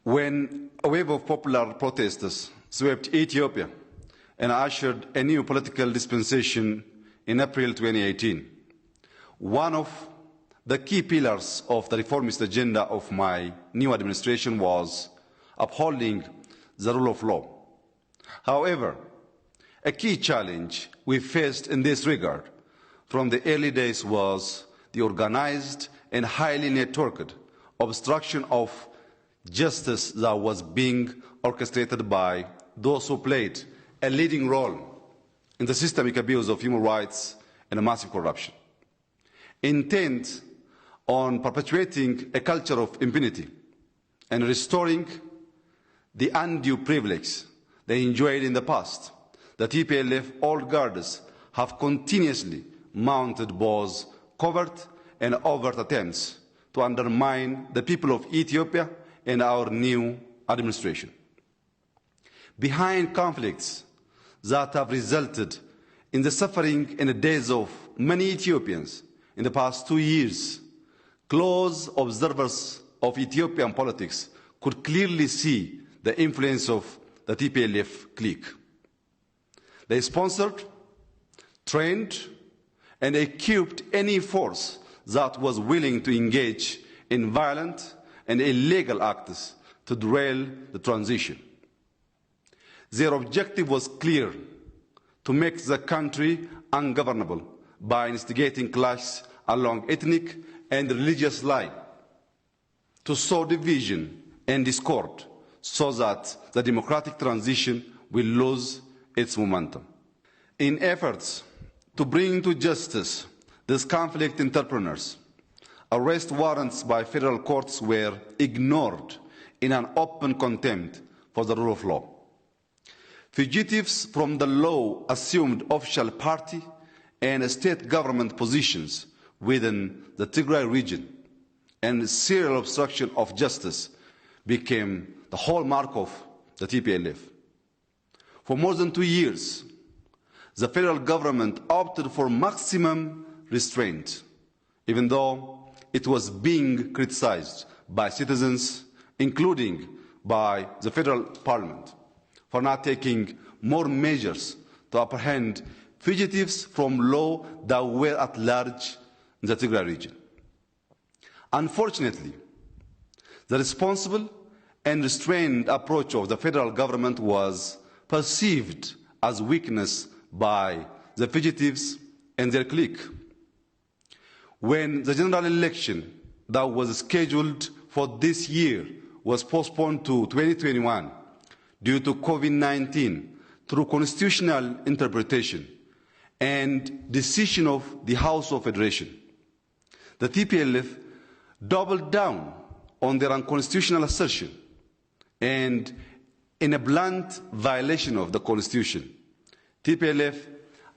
When a wave of popular protesters swept Ethiopia and ushered a new political dispensation in April 2018, one of the key pillars of the reformist agenda of my new administration was upholding the rule of law. However, a key challenge we faced in this regard from the early days was the organized and highly networked obstruction of justice that was being orchestrated by those who played a leading role in the systemic abuse of human rights and massive corruption, intent on perpetuating a culture of impunity and restoring the undue privilege they enjoyed in the past. The TPLF old guards have continuously mounted both covert and overt attempts to undermine the people of Ethiopia and our new administration. Behind conflicts that have resulted in the suffering and the deaths of many Ethiopians in the past 2 years, close observers of Ethiopian politics could clearly see the influence of the TPLF clique. They sponsored, trained, and equipped any force that was willing to engage in violent and illegal acts to derail the transition. Their objective was clear: to make the country ungovernable by instigating clashes along ethnic and religious lines, to sow division and discord so that the democratic transition will lose its momentum. In efforts to bring to justice these conflict entrepreneurs, arrest warrants by federal courts were ignored in an open contempt for the rule of law. Fugitives from the law assumed official party and state government positions within the Tigray region, and serial obstruction of justice became the hallmark of the TPLF. For more than 2 years, the federal government opted for maximum restraint, even though it was being criticized by citizens, including by the federal parliament, for not taking more measures to apprehend fugitives from law that were at large in the Tigray region. Unfortunately, the responsible and restrained approach of the federal government was perceived as weakness by the fugitives and their clique. When the general election that was scheduled for this year was postponed to 2021 due to COVID-19 through constitutional interpretation and decision of the House of Federation, the TPLF doubled down on their unconstitutional assertion, and in a blunt violation of the Constitution, TPLF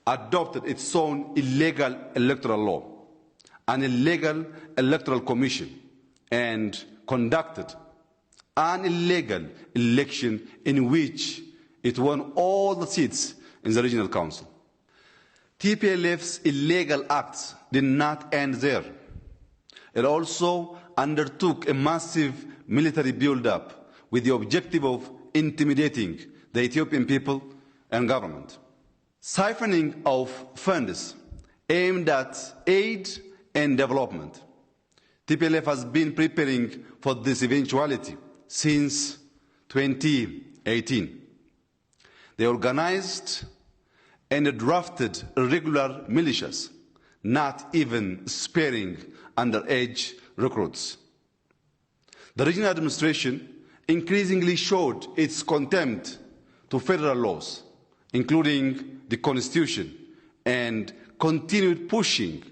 adopted its own illegal electoral law, an illegal electoral commission, and conducted an illegal election in which it won all the seats in the regional council. TPLF's illegal acts did not end there. It also undertook a massive military build-up with the objective of intimidating the Ethiopian people and government. Siphoning of funds aimed at aid and development. TPLF has been preparing for this eventuality since 2018. They organized and drafted irregular militias, not even sparing underage recruits. The regional administration increasingly showed its contempt to federal laws, including the Constitution, and continued pushing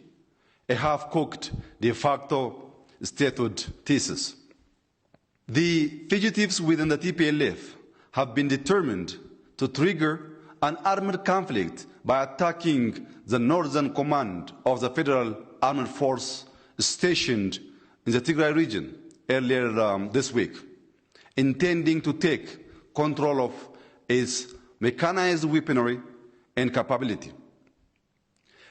a half-cooked de facto statehood thesis. The fugitives within the TPLF have been determined to trigger an armed conflict by attacking the northern command of the federal armed force stationed in the Tigray region earlier this week, intending to take control of its mechanized weaponry and capability.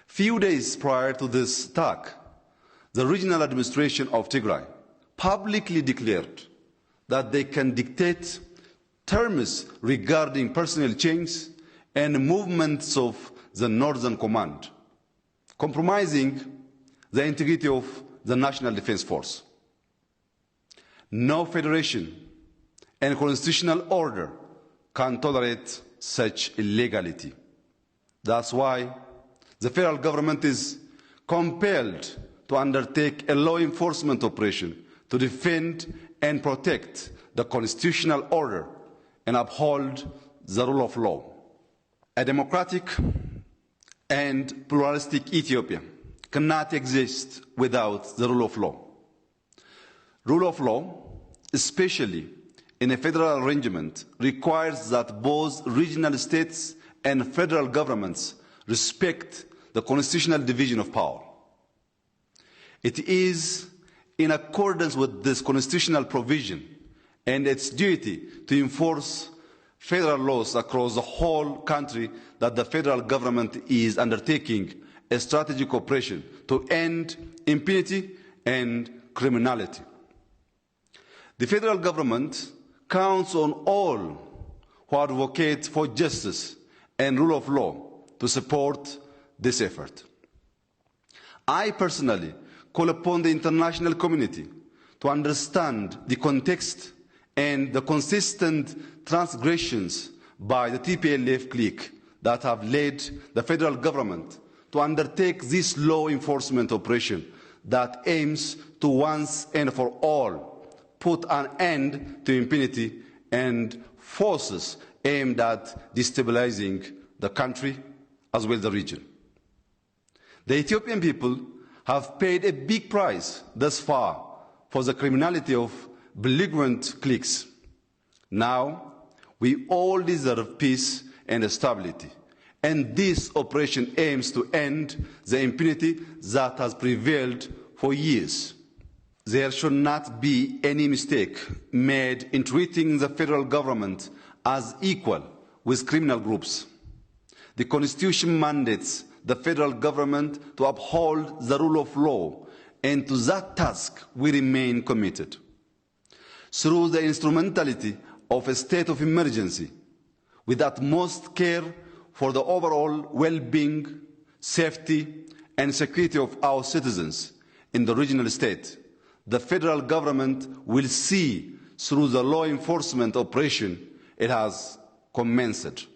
Few days prior to this attack, the regional administration of Tigray publicly declared that they can dictate terms regarding personnel change and movements of the Northern Command, compromising the integrity of the National Defense Force. No federation and constitutional order can tolerate such illegality. That's why the federal government is compelled to undertake a law enforcement operation to defend and protect the constitutional order and uphold the rule of law. A democratic and pluralistic Ethiopia cannot exist without the rule of law. Rule of law, especially in a federal arrangement, requires that both regional states and federal governments respect the constitutional division of power. It is in accordance with this constitutional provision and its duty to enforce federal laws across the whole country that the federal government is undertaking a strategic operation to end impunity and criminality. The federal government counts on all who advocate for justice and rule of law to support this effort. I personally call upon the international community to understand the context and the consistent transgressions by the TPLF clique that have led the federal government to undertake this law enforcement operation that aims to once and for all put an end to impunity and forces aimed at destabilizing the country as well as the region. The Ethiopian people have paid a big price thus far for the criminality of belligerent cliques. Now, we all deserve peace and stability, and this operation aims to end the impunity that has prevailed for years. There should not be any mistake made in treating the federal government as equal with criminal groups. The Constitution mandates the federal government to uphold the rule of law, and to that task we remain committed. Through the instrumentality of a state of emergency, with utmost care for the overall well-being, safety, and security of our citizens in the regional state, the federal government will see through the law enforcement operation it has commenced.